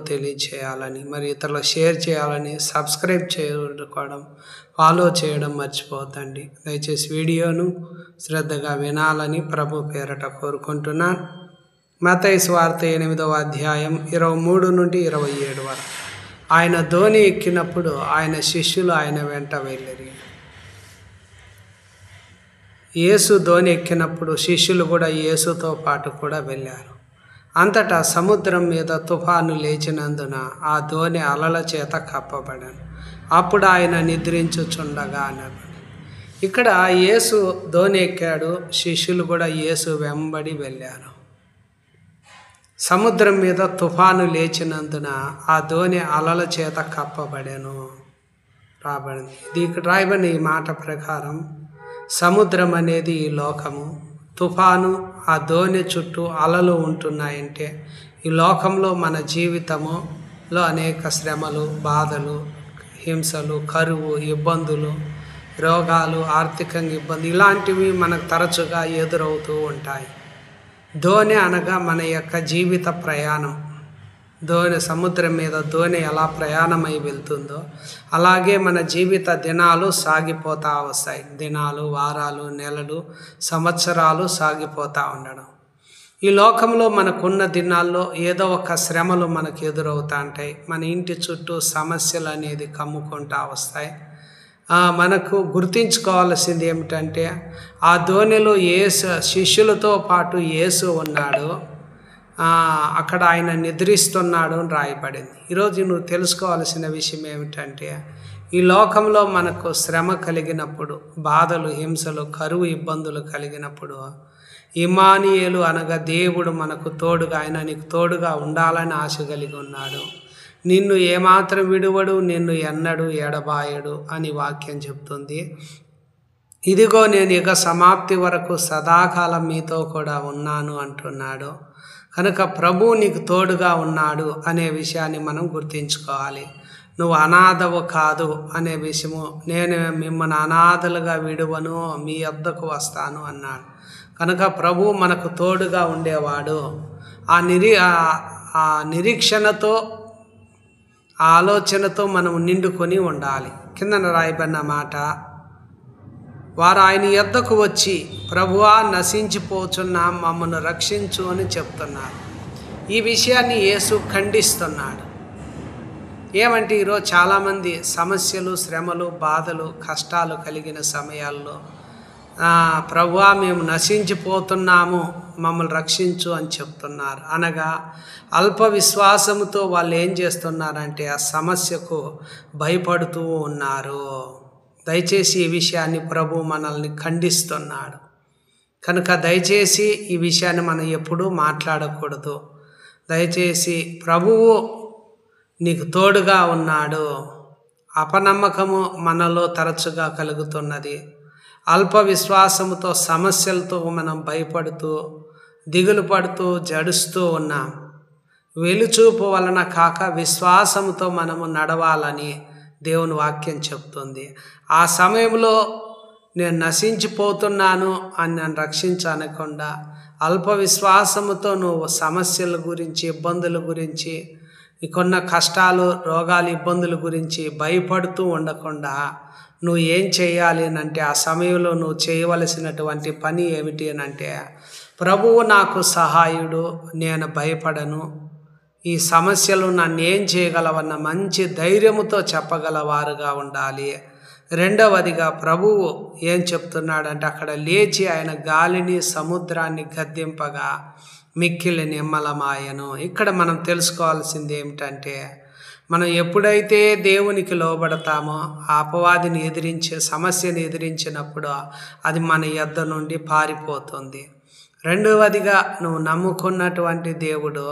తెలియచేయాలని, మరి ఇతరులకు షేర్ చేయాలని, సబ్స్క్రైబ్ చేసుకోవడం, ఫాలో చేయడం మర్చిపోవద్దండి. దయచేసి వీడియోను శ్రద్ధగా వినాలని ప్రభు పేరట కోరుకుంటున్నాను. మత్తయి సువార్త 8వ అధ్యాయం 23 నుండి 27 వరకు. ఆయన ధోని ఎక్కినప్పుడు ఆయన శిష్యులు ఆయన వెంట వెళ్ళిరి. యేసు ధోని ఎక్కినప్పుడు శిష్యులు కూడా యేసుతో పాటు కూడా వెళ్ళారు. అంతటా సముద్రం మీద తుఫాను లేచినందున ఆ ధోని అలల చేత కప్పబడాను. అప్పుడు ఆయన నిద్రించుచుండగా అన్నాడు. ఇక్కడ యేసు ధోని ఎక్కాడు, శిష్యులు కూడా యేసు వెంబడి వెళ్ళారు. సముద్రం మీద తుఫాను లేచినందున ఆ ధోని అలల చేత కప్పబడాను రాబడింది. ఇది ఇక్కడ రాయబడిన ఈ మాట ప్రకారం సముద్రం అనేది ఈ లోకము, తుఫాను ఆ ధోని చుట్టూ అలలు ఉంటున్నాయంటే ఈ లోకంలో మన జీవితములో అనేక శ్రమలు, బాధలు, హింసలు, కరువు, ఇబ్బందులు, రోగాలు, ఆర్థికంగా ఇబ్బంది ఇలాంటివి మనకు తరచుగా ఎదురవుతూ ఉంటాయి. ధోని అనగా మన యొక్క జీవిత ప్రయాణం. సముద్రం మీద ధోని ఎలా ప్రయాణమై వెళ్తుందో అలాగే మన జీవిత దినాలు సాగిపోతూ వస్తాయి. దినాలు, వారాలు, నెలలు, సంవత్సరాలు సాగిపోతూ ఉండడం. ఈ లోకంలో మనకున్న దినాల్లో ఏదో ఒక శ్రమలు మనకు ఎదురవుతూ ఉంటాయి. మన ఇంటి చుట్టూ సమస్యలు అనేది కమ్ముకుంటూ వస్తాయి. మనకు గుర్తించుకోవాల్సింది ఏమిటంటే ఆ ధోనిలో శిష్యులతో పాటు యేసు ఉన్నాడు, అక్కడ ఆయన నిద్రిస్తున్నాడు అని రాయబడింది. ఈరోజు నువ్వు తెలుసుకోవాల్సిన విషయం ఏమిటంటే ఈ లోకంలో మనకు శ్రమ కలిగినప్పుడు, బాధలు, హింసలు, కరువు, ఇబ్బందులు కలిగినప్పుడు ఇమ్మానుయేలు అనగా దేవుడు మనకు తోడుగా, ఆయన నీకు తోడుగా ఉండాలని ఆశ కలిగి ఉన్నాడు. నిన్ను ఏమాత్రం విడువడు, నిన్ను ఎన్నడు ఎడబాయడు అని వాక్యం చెప్తుంది. ఇదిగో నేను ఇక సమాప్తి వరకు సదాకాలం మీతో కూడా ఉన్నాను అంటున్నాడు. కనుక ప్రభువు నీకు తోడుగా ఉన్నాడు అనే విషయాన్ని మనం గుర్తించుకోవాలి. నువ్వు అనాథవు కాదు అనే విషయము, నేను మిమ్మల్ని అనాథలుగా విడువను, మీ వద్దకు వస్తాను అన్నాడు. కనుక ప్రభువు మనకు తోడుగా ఉండేవాడు. ఆ నిరీక్షణతో, ఆ ఆలోచనతో మనం నిండుకొని ఉండాలి. కిందన రాయబడిన మాట, వారు ఆయన యొద్దకు వచ్చి ప్రభువా నశించిపోచున్నా మమ్మల్ని రక్షించు అని చెప్తున్నారు. ఈ విషయాన్ని యేసు ఖండిస్తున్నాడు. ఏమంటే ఈరోజు చాలామంది సమస్యలు, శ్రమలు, బాధలు, కష్టాలు కలిగిన సమయాల్లో ప్రభువా మేము నశించిపోతున్నాము, మమ్మల్ని రక్షించు అని చెప్తున్నారు. అనగా అల్ప విశ్వాసముతో వాళ్ళు ఏం చేస్తున్నారంటే ఆ సమస్యకు భయపడుతూ ఉన్నారు. దయచేసి ఈ విషయాన్ని ప్రభు మనల్ని ఖండిస్తున్నాడు. కనుక దయచేసి ఈ విషయాన్ని మనం ఎప్పుడూ మాట్లాడకూడదు. దయచేసి ప్రభువు నీకు తోడుగా ఉన్నాడు. అపనమ్మకము మనలో తరచుగా కలుగుతున్నది. అల్ప విశ్వాసముతో సమస్యలతో మనం భయపడుతూ, దిగులు పడుతూ, జడుస్తూ ఉన్నాం. వెలుచూపు వలన కాక విశ్వాసముతో మనము నడవాలని దేవుని వాక్యం చెప్తుంది. ఆ సమయంలో నేను నశించిపోతున్నాను అని నన్ను రక్షించనకుండా అల్ప విశ్వాసముతో నువ్వు సమస్యల గురించి, ఇబ్బందుల గురించి, నీకున్న కష్టాలు, రోగాలు, ఇబ్బందుల గురించి భయపడుతూ ఉండకుండా నువ్వు ఏం చేయాలి అంటే ఆ సమయంలో నువ్వు చేయవలసినటువంటి పని ఏమిటి అని అంటే, ప్రభువు నాకు సహాయుడు, నేను భయపడను, ఈ సమస్యలు నన్ను ఏం చేయగలవన్న మంచి ధైర్యముతో చెప్పగలవారుగా ఉండాలి. రెండవదిగా ప్రభువు ఏం చెప్తున్నాడంటే అక్కడ లేచి ఆయన గాలిని, సముద్రాన్ని గద్దింపగా మిక్కిలి నిమ్మలమాయను. ఇక్కడ మనం తెలుసుకోవాల్సింది ఏమిటంటే మనం ఎప్పుడైతే దేవునికి లోబడతామో ఆ అపవాదిని ఎదిరించే, సమస్యను ఎదిరించినప్పుడు అది మన యొద్ద నుండి పారిపోతుంది. రెండవదిగా నువ్వు నమ్ముకున్నటువంటి దేవుడు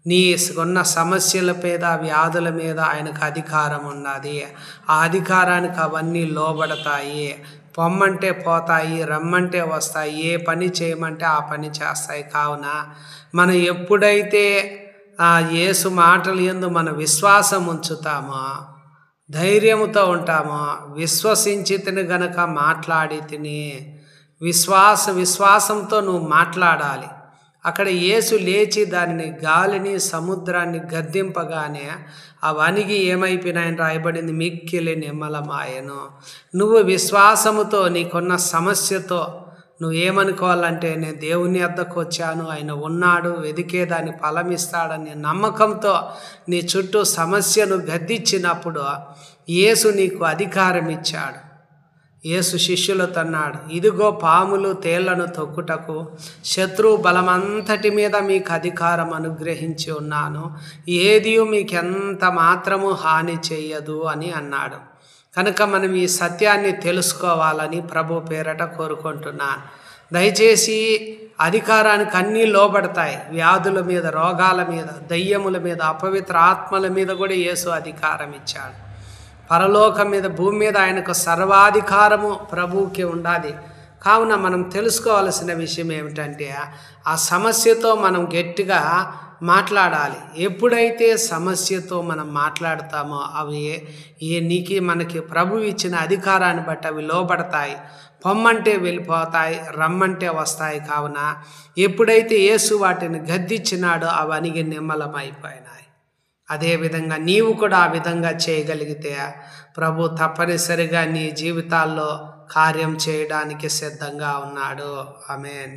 నీ ఉన్న సమస్యల మీద, వ్యాధుల మీద ఆయనకు అధికారం ఉన్నది. ఆ అధికారానికి అవన్నీ లోబడతాయి. పొమ్మంటే పోతాయి, రమ్మంటే వస్తాయి, ఏ పని చేయమంటే ఆ పని చేస్తాయి. కావున మనం ఎప్పుడైతే యేసు మాటలు యందు మన విశ్వాసం ఉంచుతామో, ధైర్యముతో ఉంటామో, విశ్వసించి తిని గనక మాట్లాడి తిని విశ్వాసంతో నువ్వు మాట్లాడాలి. అక్కడ యేసు లేచి దానిని గాలిని సముద్రాన్ని గద్దింపగానే అవనిగి ఏమైపోయినాయని రాయబడింది, మిక్కిలి నిమ్మలమాయెను. నువ్వు విశ్వాసముతో నీకున్న సమస్యతో నువ్వేమనుకోవాలంటే, నేను దేవుని వద్దకు వచ్చాను, ఆయన ఉన్నాడు, వెదికేదాన్ని ఫలమిస్తాడని నమ్మకంతో నీ చుట్టూ సమస్యను గద్దించినప్పుడు యేసు నీకు అధికారం ఇచ్చాడు. యేసు శిష్యులతో అన్నాడు, ఇదిగో పాములు తేళ్లను తొక్కుటకు శత్రు బలమంతటి మీద మీకు అధికారం అనుగ్రహించి ఉన్నాను, ఏది మీకు ఎంత మాత్రము హాని చెయ్యదు అని అన్నాడు. కనుక మనం ఈ సత్యాన్ని తెలుసుకోవాలని ప్రభు పేరట కోరుకుంటున్నాను. దయచేసి అధికారానికి అన్నీ లోబడతాయి. వ్యాధుల మీద, రోగాల మీద, దయ్యముల మీద, అపవిత్ర ఆత్మల మీద కూడా యేసు అధికారం ఇచ్చాడు. పరలోకం మీద, భూమి మీద ఆయనకు సర్వాధికారము ప్రభువుకి ఉండాలి. కావున మనం తెలుసుకోవాల్సిన విషయం ఏమిటంటే, ఆ సమస్యతో మనం గట్టిగా మాట్లాడాలి. ఎప్పుడైతే సమస్యతో మనం మాట్లాడతామో అవి మనకి ప్రభు ఇచ్చిన అధికారాన్ని బట్టి అవి లోబడతాయి. పొమ్మంటే వెళ్ళిపోతాయి, రమ్మంటే వస్తాయి. కావున ఎప్పుడైతే యేసు వాటిని గద్దించినాడో అవి అణిగి నిమ్మలమైపోయినాయి. అదేవిధంగా నీవు కూడా ఆ విధంగా చేయగలిగితే ప్రభు తప్పనిసరిగా నీ జీవితాల్లో కార్యం చేయడానికి సిద్ధంగా ఉన్నాడు. ఆమేన్.